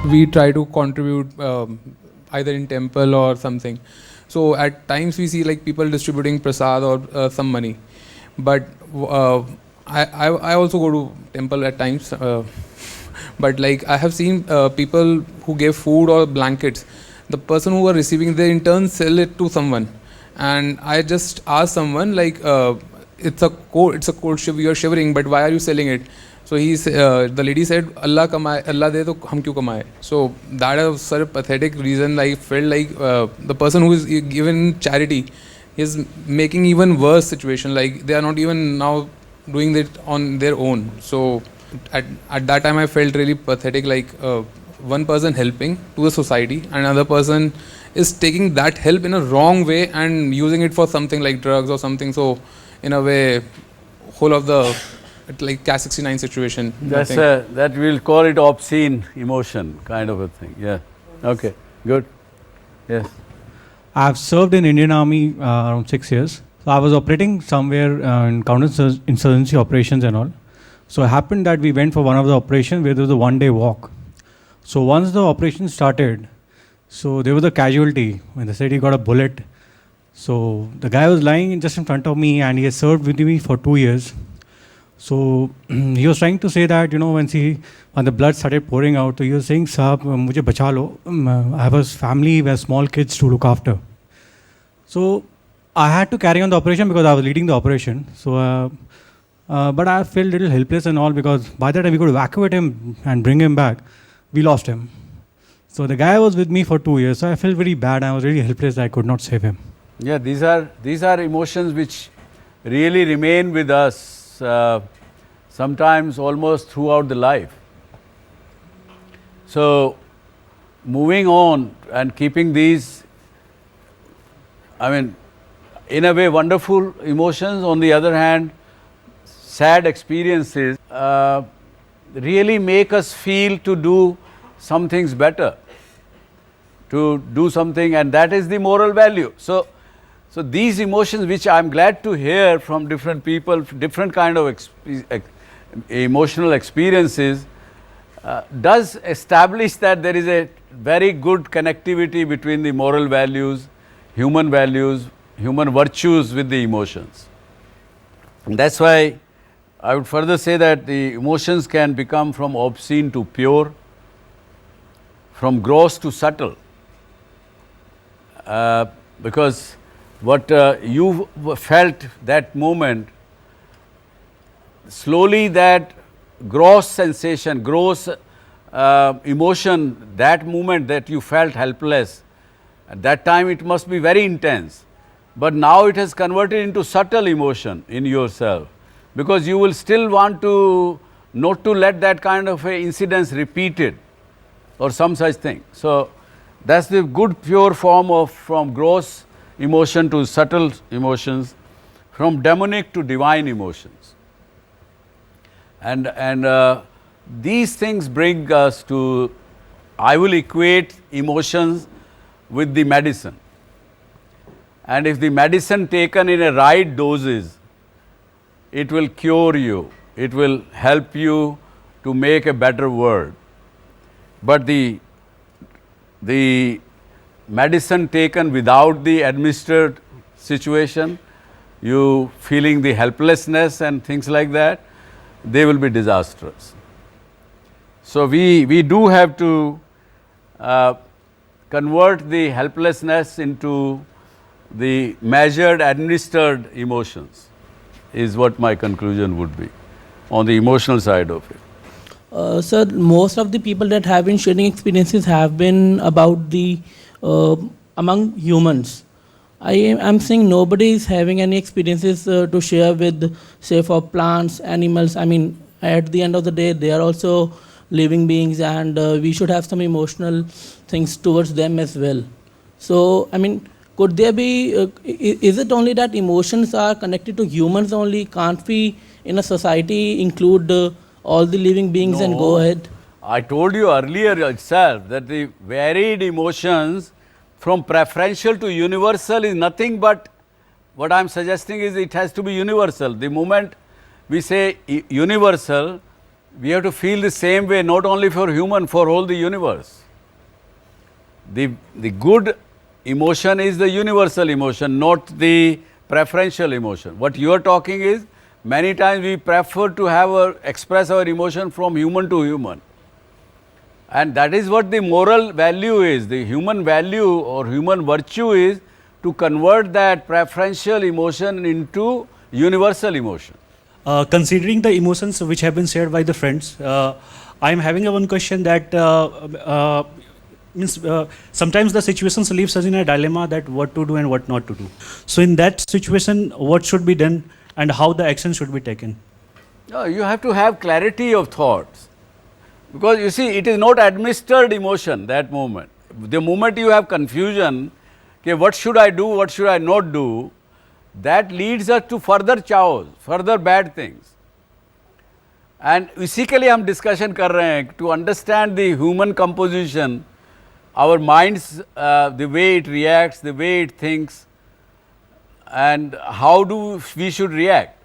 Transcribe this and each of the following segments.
we try to contribute either in temple or something. So at times we see like people distributing prasad or some money, but I also go to temple at times. But like I have seen people who gave food or blankets, the person who are receiving, they in turn sell it to someone. And I just asked someone like, it's a cold shiver, you are shivering, but why are you selling it? So the lady said, Allah kamaye, Allah de to hum kyun kamaye. So that is such a pathetic reason. I felt like the person who is given charity is making even worse situation. Like they are not even now doing it on their own. So at that time I felt really pathetic, like one person helping to the society and another person is taking that help in a wrong way and using it for something like drugs or something. So in a way, whole of the like Cash 69 situation. That's that we'll call it obscene emotion kind of a thing. Yeah. Okay. Good. Yes. I've served in Indian Army around 6 years. So I was operating somewhere in counter-insurgency operations and all. So it happened that we went for one of the operations where there was a one-day walk. So once the operation started, so there was a casualty when they said he got a bullet. So the guy was lying just in front of me and he has served with me for 2 years. So he was trying to say that, when the blood started pouring out, so he was saying, Sahab, mujhe bacha lo. I have a family, we have small kids to look after. So I had to carry on the operation because I was leading the operation. So, but I felt a little helpless and all because by the time we could evacuate him and bring him back, we lost him. So the guy was with me for 2 years, so I felt very bad. I was really helpless. I could not save him. Yeah, these are emotions which really remain with us sometimes almost throughout the life. So moving on and keeping these, in a way wonderful emotions, on the other hand sad experiences really make us feel to do some things better, to do something, and that is the moral value. So these emotions, which I am glad to hear from different people, different kind of emotional experiences, does establish that there is a very good connectivity between the moral values, human virtues with the emotions. And that's why I would further say that the emotions can become from obscene to pure, from gross to subtle, because what you felt that moment, slowly that gross sensation, gross emotion, that moment that you felt helpless, at that time it must be very intense. But now it has converted into subtle emotion in yourself, because you will still want to not to let that kind of a incidence repeated or some such thing. So that's the good pure form of from gross emotion to subtle emotions, from demonic to divine emotions. And these things bring us to, I will equate emotions with the medicine. And if the medicine taken in a right doses, it will cure you, it will help you to make a better world. But the medicine taken without the administered situation, you feeling the helplessness and things like that, they will be disastrous. So we do have to convert the helplessness into the measured, administered emotions, is what my conclusion would be on the emotional side of it. Sir, most of the people that have been sharing experiences have been about the among humans. I am saying nobody is having any experiences to share with, say, for plants, animals. At the end of the day, they are also living beings, and we should have some emotional things towards them as well. So, could there be, is it only that emotions are connected to humans only? Can't we, in a society, include all the living beings and go ahead? I told you earlier itself that the varied emotions from preferential to universal is nothing but, what I am suggesting is it has to be universal. The moment we say universal, we have to feel the same way, not only for human, for all the universe. The good emotion is the universal emotion, not the preferential emotion. What you are talking is, many times we prefer to express our emotion from human to human. And that is what the moral value is. The human value or human virtue is to convert that preferential emotion into universal emotion. Considering the emotions which have been shared by the friends, I am having one question that sometimes the situations leaves us in a dilemma that what to do and what not to do. So in that situation, what should be done and how the action should be taken? No, you have to have clarity of thoughts. Because you see, it is not administered emotion that moment. The moment you have confusion, okay, what should I do, what should I not do, that leads us to further chaos, further bad things. And इसी के लिए हम discussion कर रहे हैं to understand the human composition, our minds, the way it reacts, the way it thinks, and how do we should react.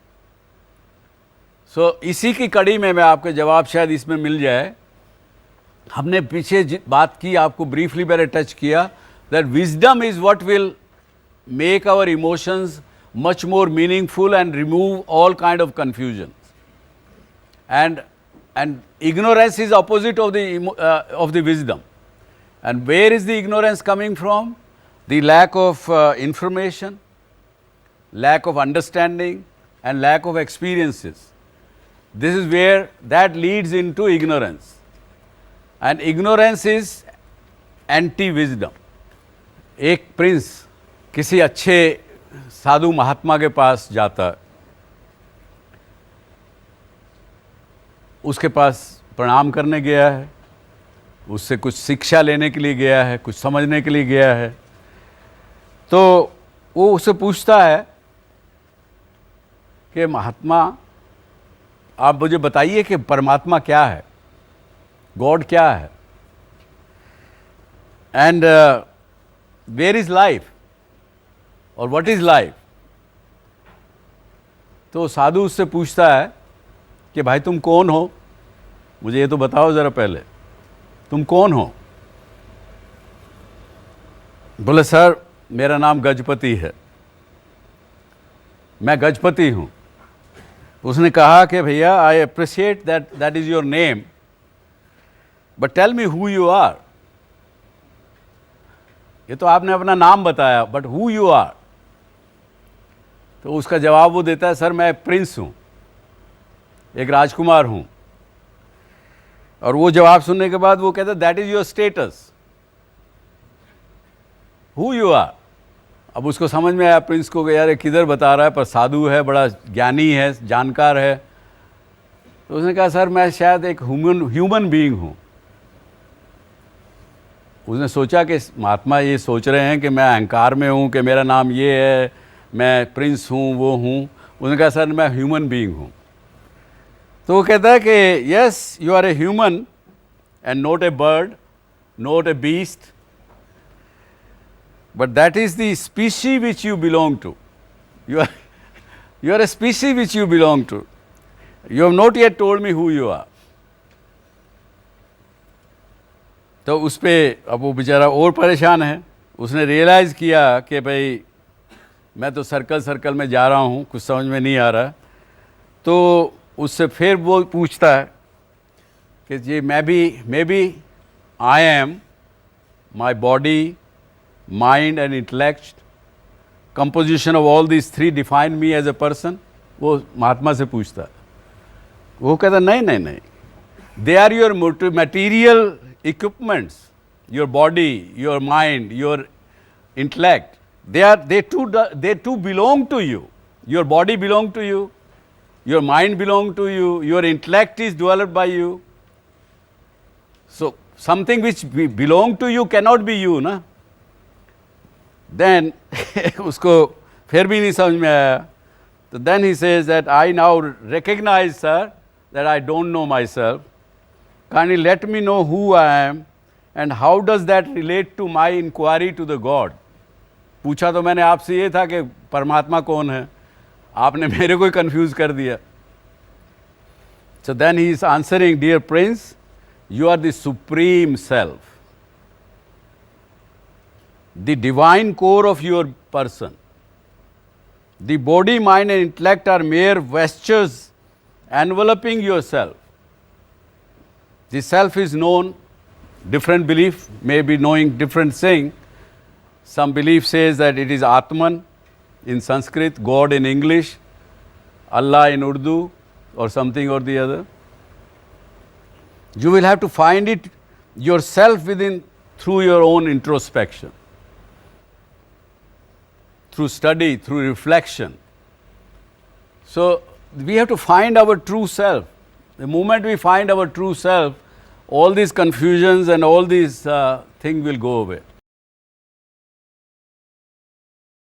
So, इसी की कड़ी में मैं आपके जवाब शायद इसमें मिल जाए. हमने पीछे बात की, आपको briefly मैंने टच किया, that wisdom is what will make our emotions much more meaningful and remove all kind of confusions. And ignorance is opposite of the wisdom. And where is the ignorance coming from? The lack of information, lack of understanding, and lack of experiences. This is where that leads into ignorance. And ignorance is anti-wisdom. एक Prince किसी अच्छे साधु महात्मा के पास जाता है, उसके पास प्रणाम करने गया है, उससे कुछ शिक्षा लेने के लिए गया है, कुछ समझने के लिए गया है. तो वो उससे पूछता है कि महात्मा, आप मुझे बताइए कि परमात्मा क्या है, गॉड क्या है, एंड वेयर इज लाइफ और व्हाट इज लाइफ. तो साधु उससे पूछता है कि भाई तुम कौन हो, मुझे ये तो बताओ ज़रा पहले, तुम कौन हो. बोले सर मेरा नाम गजपति है, मैं गजपति हूँ. उसने कहा कि भैया I appreciate that is your name, but tell me who you are. ये तो आपने अपना नाम बताया, बट हु यू आर. तो उसका जवाब वो देता है, सर मैं प्रिंस हूँ, एक राजकुमार हूँ. और वो जवाब सुनने के बाद वो कहता है that is your status, who you are. अब उसको समझ में आया प्रिंस को कि यार ये किधर बता रहा है, पर साधु है, बड़ा ज्ञानी है, जानकार है. तो उसने कहा सर मैं शायद एक ह्यूमन बीइंग हूँ. उसने सोचा कि महात्मा ये सोच रहे हैं कि मैं अहंकार में हूँ, कि मेरा नाम ये है, मैं प्रिंस हूँ, वो हूँ. उसने कहा सर मैं ह्यूमन बीइंग हूँ. तो वो कहता है कि yes you are a human and not a bird, not a beast, but that is the species which you belong to. You are a species which you belong to. You have not yet told me who you are. तो उस पर अब वो बेचारा और परेशान है. उसने रियलाइज़ किया कि भाई मैं तो सर्कल में जा रहा हूँ, कुछ समझ में नहीं आ रहा. तो उससे फिर वो पूछता है कि जी मैं भी I am my body, mind and intellect, composition of all these three define me as a person. वो महात्मा से पूछता है. वो कहता नहीं, they are your material equipments, your body, your mind, your intellect, they too belong to you. Your body belong to you, your mind belong to you, your intellect is developed by you. So something which belong to you cannot be you, na. Then उसको फिर भी नहीं समझ में आया. तो then he says that I now recognize, sir, that I don't know myself. Kindly let me know who I am and how does that relate to my inquiry to the God. पूछा तो मैंने आपसे ये था कि परमात्मा कौन है, आपने मेरे को ही कंफ्यूज कर दिया. So then he is answering, dear prince, you are the supreme self, the divine core of your person. The body, mind and intellect are mere vestures enveloping yourself. The self is known, different belief may be knowing different thing. Some belief says that it is Atman in Sanskrit, God in English, Allah in Urdu or something or the other. You will have to find it yourself within through your own introspection, through study, through reflection. So we have to find our true self. The moment we find our true self, all these confusions and all these things will go away.